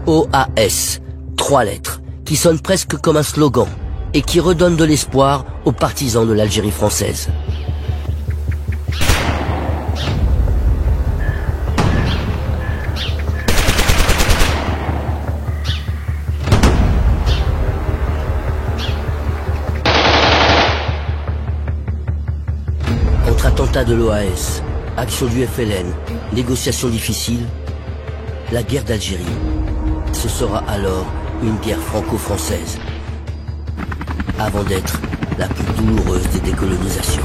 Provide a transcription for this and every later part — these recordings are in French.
OAS, 3 lettres, qui sonnent presque comme un slogan et qui redonnent de l'espoir aux partisans de l'Algérie française. Contre-attentat de l'OAS, action du FLN, négociations difficiles, la guerre d'Algérie, ce sera alors une guerre franco-française, avant d'être la plus douloureuse des décolonisations.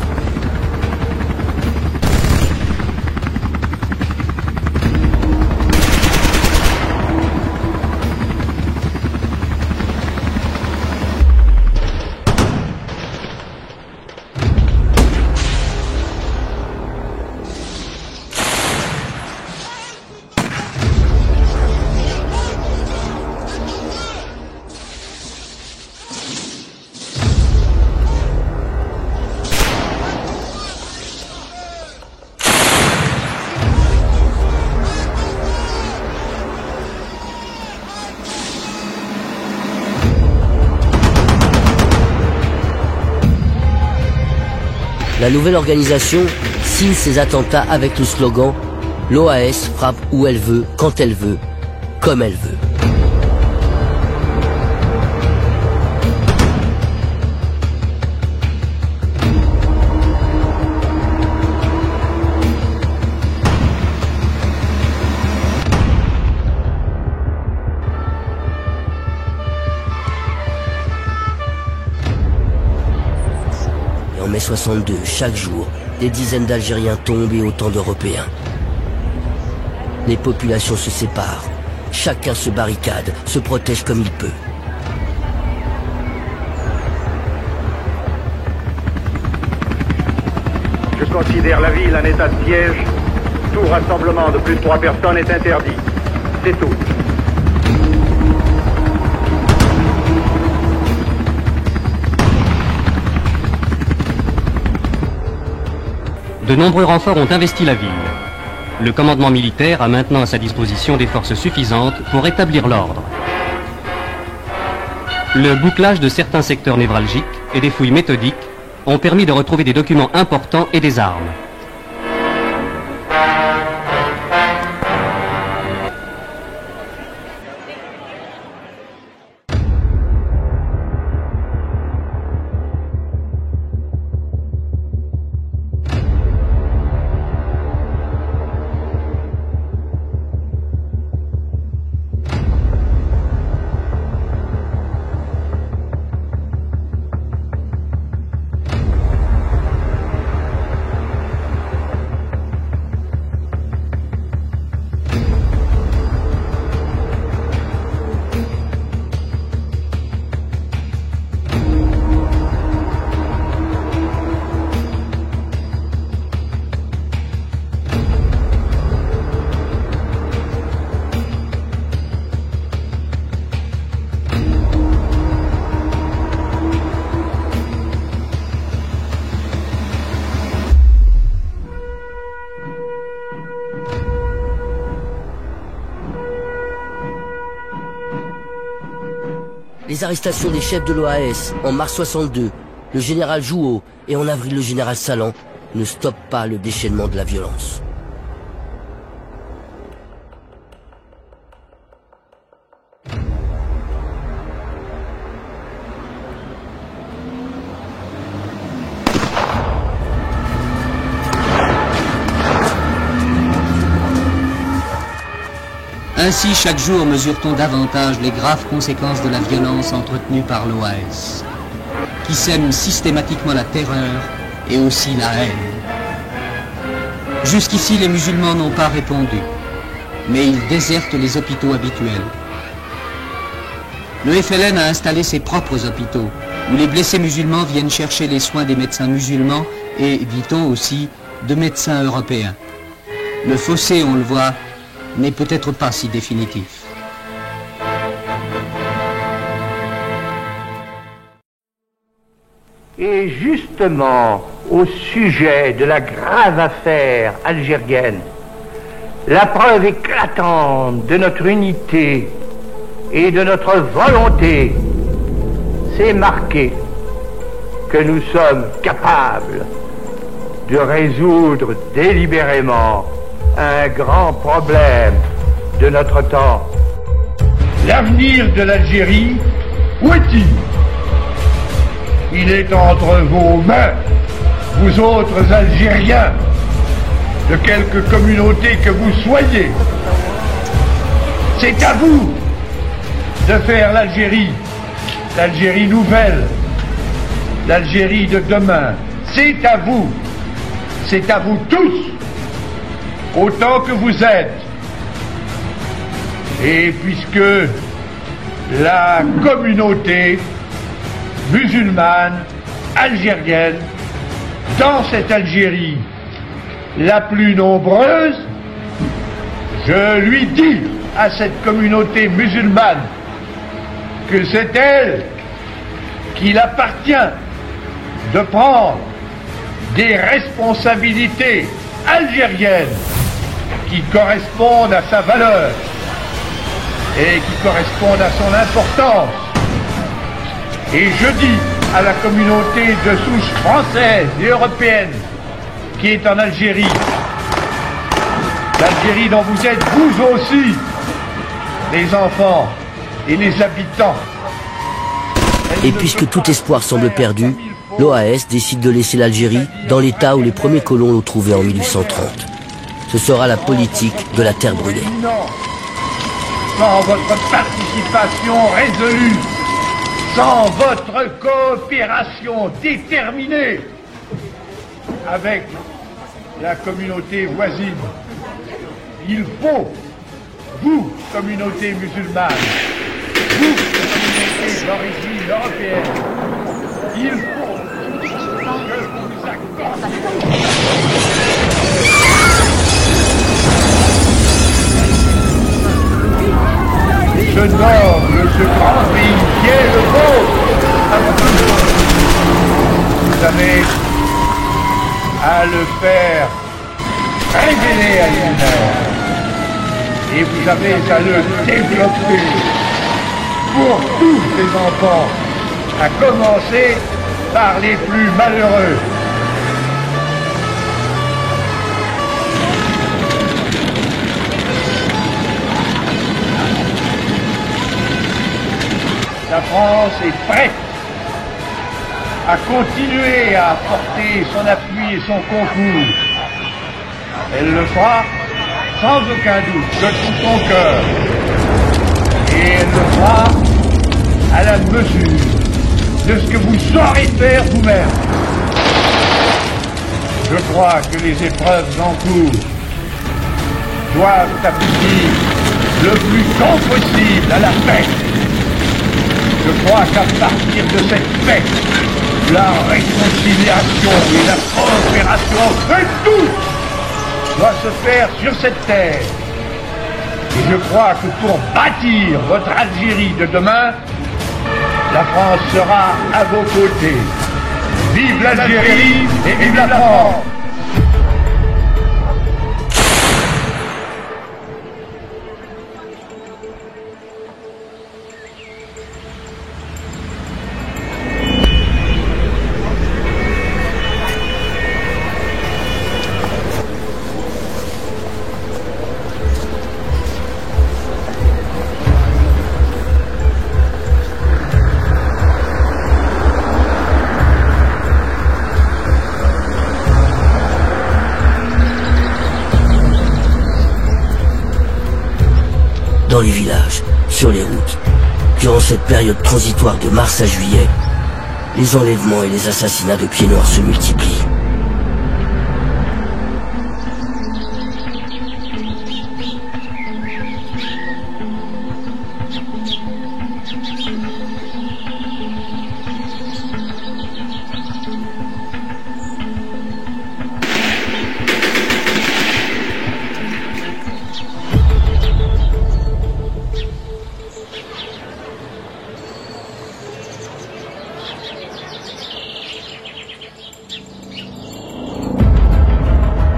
La nouvelle organisation signe ses attentats avec le slogan « L'OAS frappe où elle veut, quand elle veut, comme elle veut ». En mai 62, chaque jour, des dizaines d'Algériens tombent et autant d'Européens. Les populations se séparent. Chacun se barricade, se protège comme il peut. Je considère la ville en état de siège. Tout rassemblement de plus de 3 personnes est interdit. C'est tout. De nombreux renforts ont investi la ville. Le commandement militaire a maintenant à sa disposition des forces suffisantes pour rétablir l'ordre. Le bouclage de certains secteurs névralgiques et des fouilles méthodiques ont permis de retrouver des documents importants et des armes. Les arrestations des chefs de l'OAS en mars 62, le général Jouot et en avril le général Salan ne stoppent pas le déchaînement de la violence. Ainsi, chaque jour, mesure-t-on davantage les graves conséquences de la violence entretenue par l'OAS, qui sème systématiquement la terreur et aussi la haine. Jusqu'ici, les musulmans n'ont pas répondu, mais ils désertent les hôpitaux habituels. Le FLN a installé ses propres hôpitaux, où les blessés musulmans viennent chercher les soins des médecins musulmans et, dit-on aussi, de médecins européens. Le fossé, on le voit, n'est peut-être pas si définitif. Et justement, au sujet de la grave affaire algérienne, la preuve éclatante de notre unité et de notre volonté, c'est marqué que nous sommes capables de résoudre délibérément un grand problème de notre temps. L'avenir de l'Algérie, où est-il? Il est entre vos mains, vous autres Algériens, de quelque communauté que vous soyez. C'est à vous de faire l'Algérie nouvelle, l'Algérie de demain. C'est à vous tous, autant que vous êtes. Et puisque la communauté musulmane algérienne, dans cette Algérie la plus nombreuse, je lui dis à cette communauté musulmane que c'est elle qu'il appartient de prendre des responsabilités algériennes qui correspondent à sa valeur et qui correspondent à son importance. Et je dis à la communauté de souche française et européenne qui est en Algérie, l'Algérie dont vous êtes vous aussi, les enfants et les habitants. Et puisque tout espoir semble perdu, l'OAS décide de laisser l'Algérie dans l'état où les premiers colons l'ont trouvé en 1830. Ce sera la politique de la terre brûlée. Sans votre participation résolue, sans votre coopération déterminée avec la communauté voisine, il faut, vous, communauté musulmane, vous, communauté d'origine européenne, il faut que vous accordiez. Ce noble, ce grand pays qui est le vôtre, vous avez à le faire révéler à l'univers. Et vous avez à le développer pour tous les enfants, à commencer par les plus malheureux. La France est prête à continuer à apporter son appui et son concours. Elle le fera sans aucun doute, de tout son cœur. Et elle le fera à la mesure de ce que vous saurez faire vous-même. Je crois que les épreuves en cours doivent aboutir le plus tôt possible à la paix. Je crois qu'à partir de cette paix, la réconciliation et la coopération de tous doit se faire sur cette terre. Et je crois que pour bâtir votre Algérie de demain, la France sera à vos côtés. Vive l'Algérie et vive la France! Dans les villages, sur les routes, durant cette période transitoire de mars à juillet, les enlèvements et les assassinats de pieds noirs se multiplient.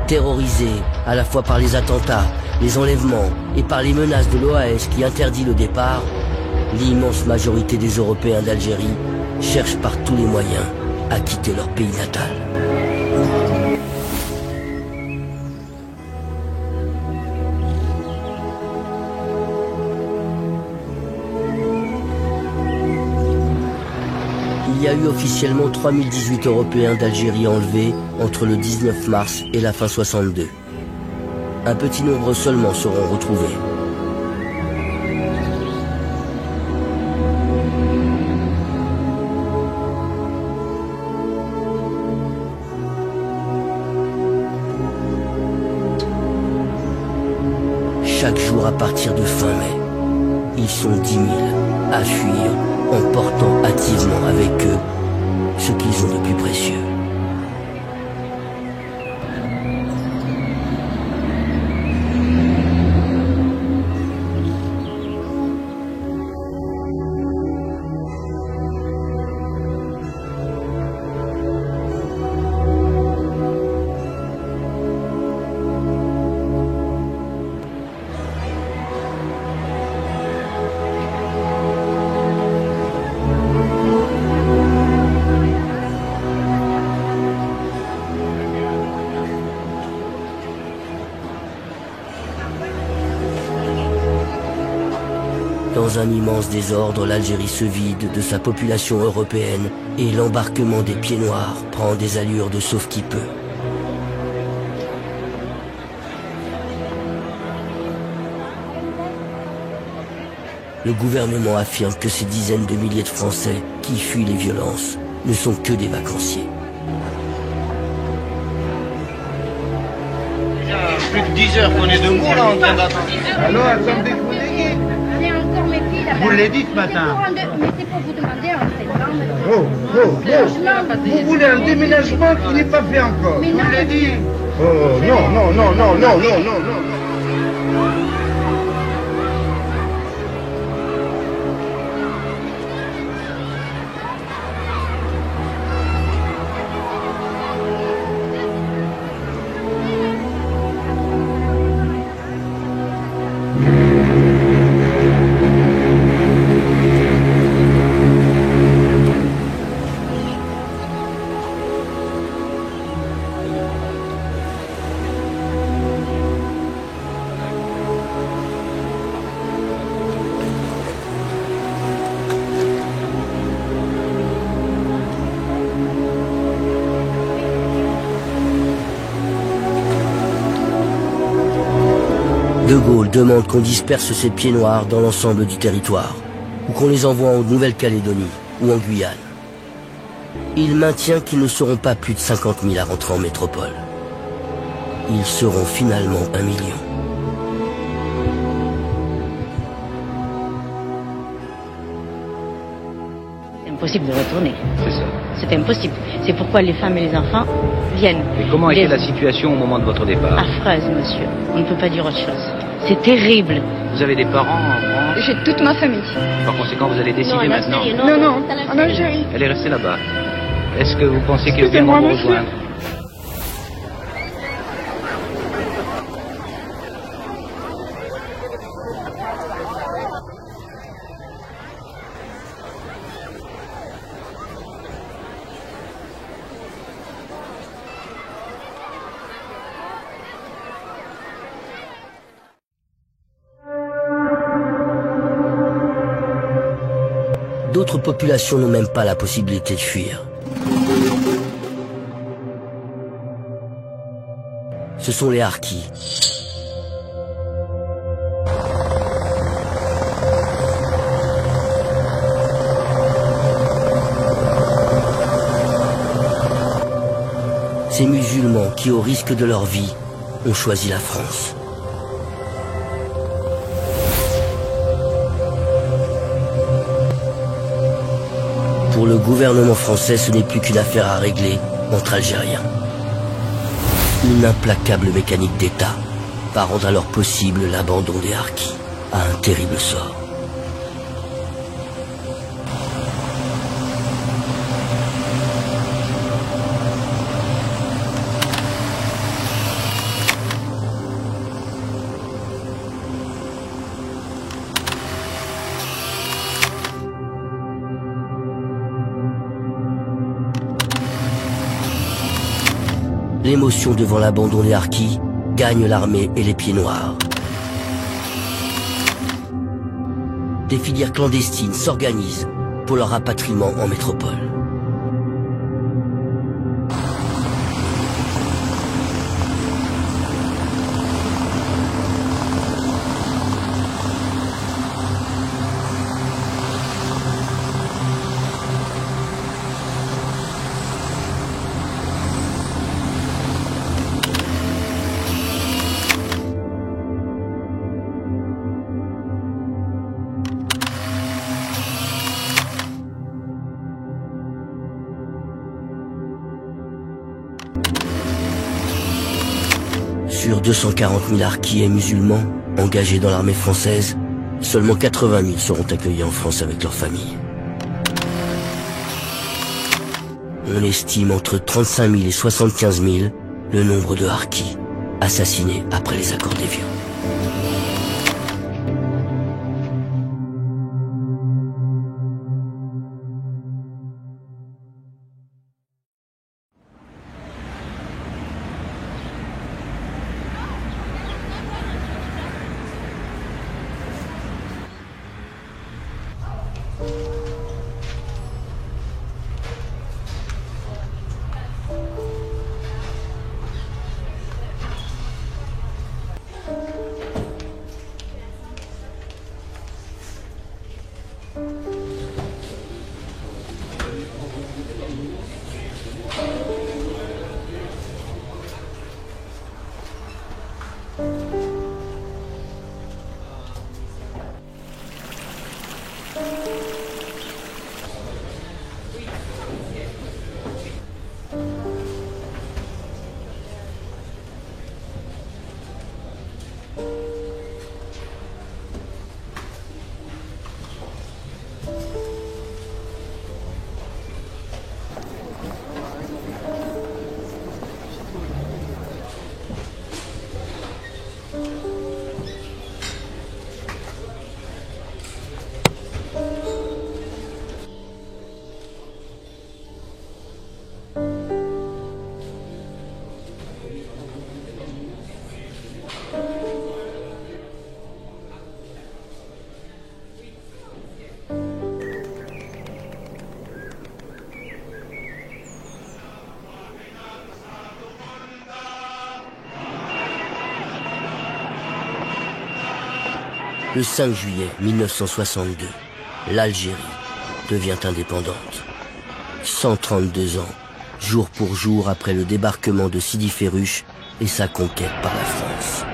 Terrorisés à la fois par les attentats, les enlèvements et par les menaces de l'OAS qui interdit le départ, l'immense majorité des Européens d'Algérie cherchent par tous les moyens à quitter leur pays natal. Il y a eu officiellement 3018 Européens d'Algérie enlevés entre le 19 mars et la fin 62. Un petit nombre seulement seront retrouvés. Chaque jour à partir de fin mai, ils sont 10 000 à fuir en portant hâtivement avec eux ce qu'ils ont de plus précieux. Dans un immense désordre, l'Algérie se vide de sa population européenne et l'embarquement des pieds noirs prend des allures de sauve qui peut. Le gouvernement affirme que ces dizaines de milliers de Français qui fuient les violences ne sont que des vacanciers. Il y a plus de 10 heures qu'on est debout là en train d'attendre. Alors, attendez que vous l'ayez. On est encore mes filles là-bas. Vous l'avez dit ce matin. Mais c'est pour vous demander en septembre. Vous voulez un déménagement qui n'est pas fait encore. Mais Je non. vous l'ai dit. Oh, non. De Gaulle demande qu'on disperse ces pieds noirs dans l'ensemble du territoire, ou qu'on les envoie en Nouvelle-Calédonie ou en Guyane. Il maintient qu'ils ne seront pas plus de 50 000 à rentrer en métropole. Ils seront finalement 1 million. C'est impossible de retourner. C'est ça. C'est impossible. C'est pourquoi les femmes et les enfants viennent. Et comment était la situation au moment de votre départ? Affreuse, monsieur. On ne peut pas dire autre chose. C'est terrible. Vous avez des parents en France? J'ai toute ma famille. Par conséquent, vous allez décider maintenant. Non, en Algérie. Elle est restée là-bas. Est-ce que vous pensez qu'elle Excusez-moi, viendra vous monsieur. rejoindre? D'autres populations n'ont même pas la possibilité de fuir. Ce sont les Harkis. Ces musulmans qui, au risque de leur vie, ont choisi la France. Pour le gouvernement français, ce n'est plus qu'une affaire à régler entre Algériens. Une implacable mécanique d'État va rendre alors possible l'abandon des Harkis à un terrible sort. L'émotion devant l'abandon des Harkis gagne l'armée et les pieds noirs. Des filières clandestines s'organisent pour leur rapatriement en métropole. Sur 240 000 Harkis et musulmans engagés dans l'armée française, seulement 80 000 seront accueillis en France avec leurs familles. On estime entre 35 000 et 75 000 le nombre de Harkis assassinés après les accords d'Évian. Le 5 juillet 1962, l'Algérie devient indépendante. 132 ans, jour pour jour après le débarquement de Sidi Ferruch et sa conquête par la France.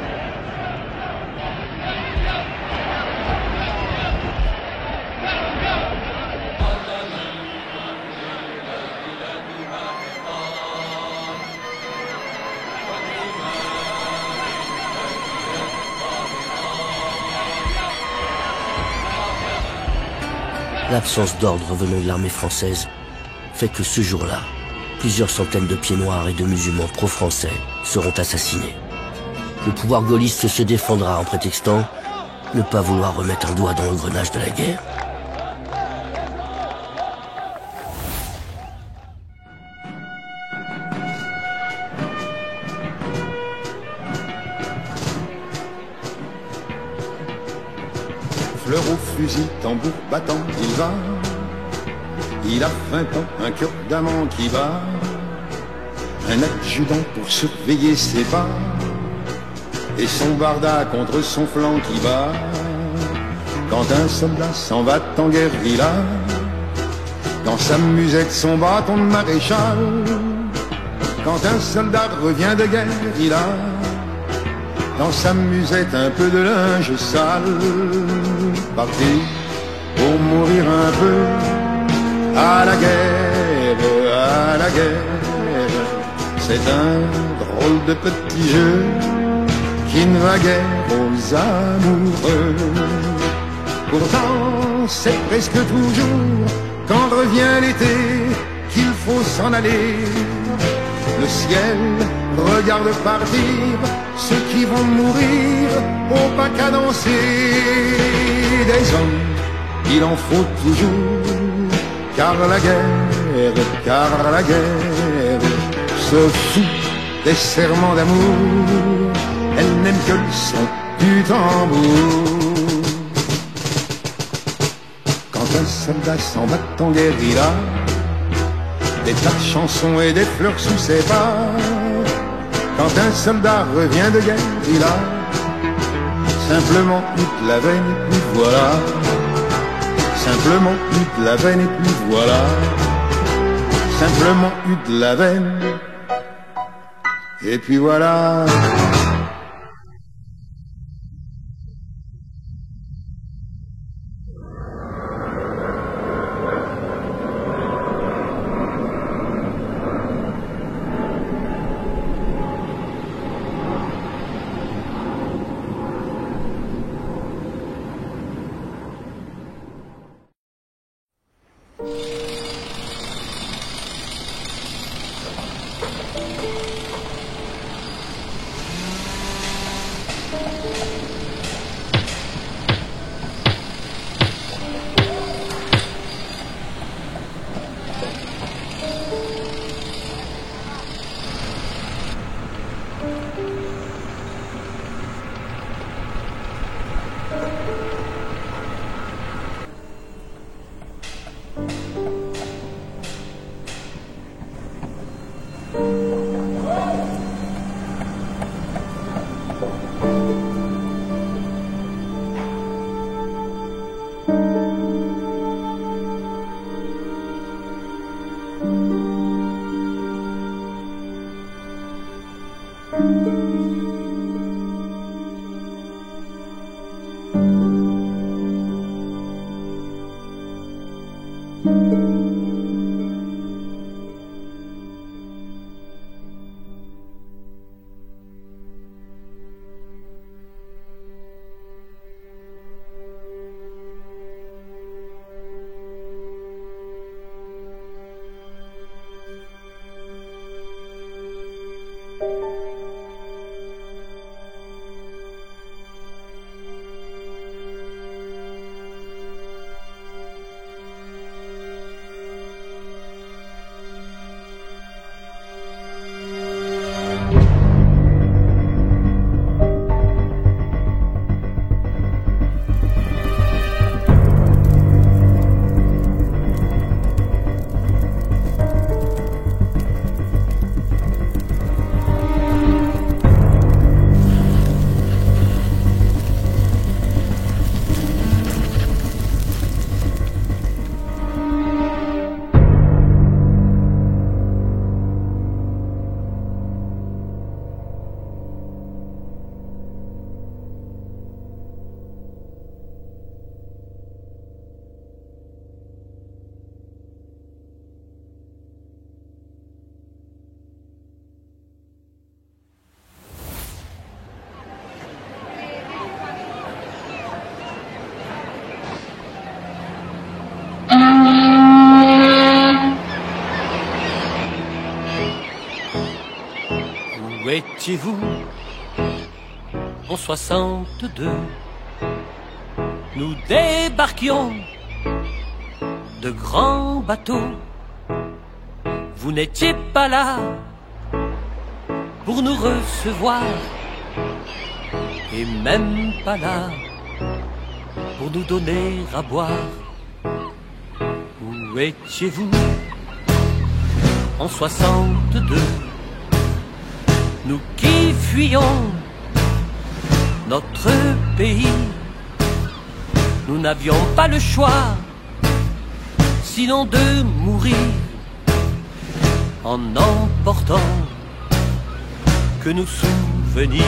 L'absence d'ordre venant de l'armée française fait que ce jour-là, plusieurs centaines de pieds noirs et de musulmans pro-français seront assassinés. Le pouvoir gaulliste se défendra en prétextant ne pas vouloir remettre un doigt dans l'engrenage de la guerre. Fleur au fusil, tambour battant, il va. Il a 20 ans, un cœur d'amant qui bat. Un adjudant pour surveiller ses pas. Et son barda contre son flanc qui bat. Quand un soldat s'en va en guérilla, dans sa musette son bâton de maréchal. Quand un soldat revient de guerre, il a dans sa musette un peu de linge sale. Parti pour mourir un peu à la guerre, à la guerre. C'est un drôle de petit jeu qui ne va guère aux amoureux. Pourtant c'est presque toujours quand revient l'été qu'il faut s'en aller. Le ciel regarde partir ceux qui vont mourir au pas cadencé. Des hommes, il en faut toujours, car la guerre se fout des serments d'amour, elle n'aime que le son du tambour. Quand un soldat s'en va en guérilla, des tas de chansons et des fleurs sous ses pas. Quand un soldat revient de guerre, il a simplement toute la veine et puis voilà. Simplement toute la veine et puis voilà. Simplement eu de la veine et puis voilà. Où étiez-vous en 62? Nous débarquions de grands bateaux. Vous n'étiez pas là pour nous recevoir, et même pas là pour nous donner à boire. Où étiez-vous en 62? Nous qui fuyions notre pays, nous n'avions pas le choix, sinon de mourir, en emportant que nos souvenirs.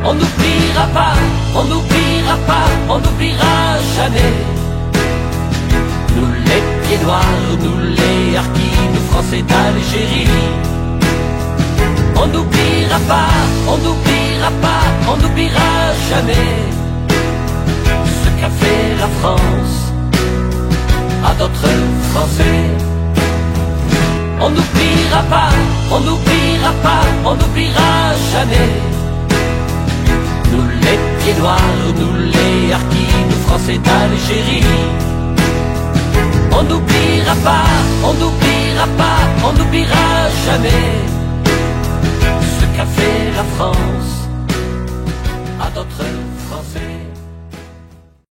On n'oubliera pas, on n'oubliera pas, on n'oubliera jamais. Nous les pieds noirs, nous les harkis, nous Français d'Algérie. On n'oubliera pas, on n'oubliera pas, on n'oubliera jamais ce qu'a fait la France à d'autres Français. On n'oubliera pas, on n'oubliera pas, on n'oubliera jamais. Nous les pieds noirs, nous les harkis, nous Français d'Algérie. On n'oubliera pas, on n'oubliera pas, on n'oubliera jamais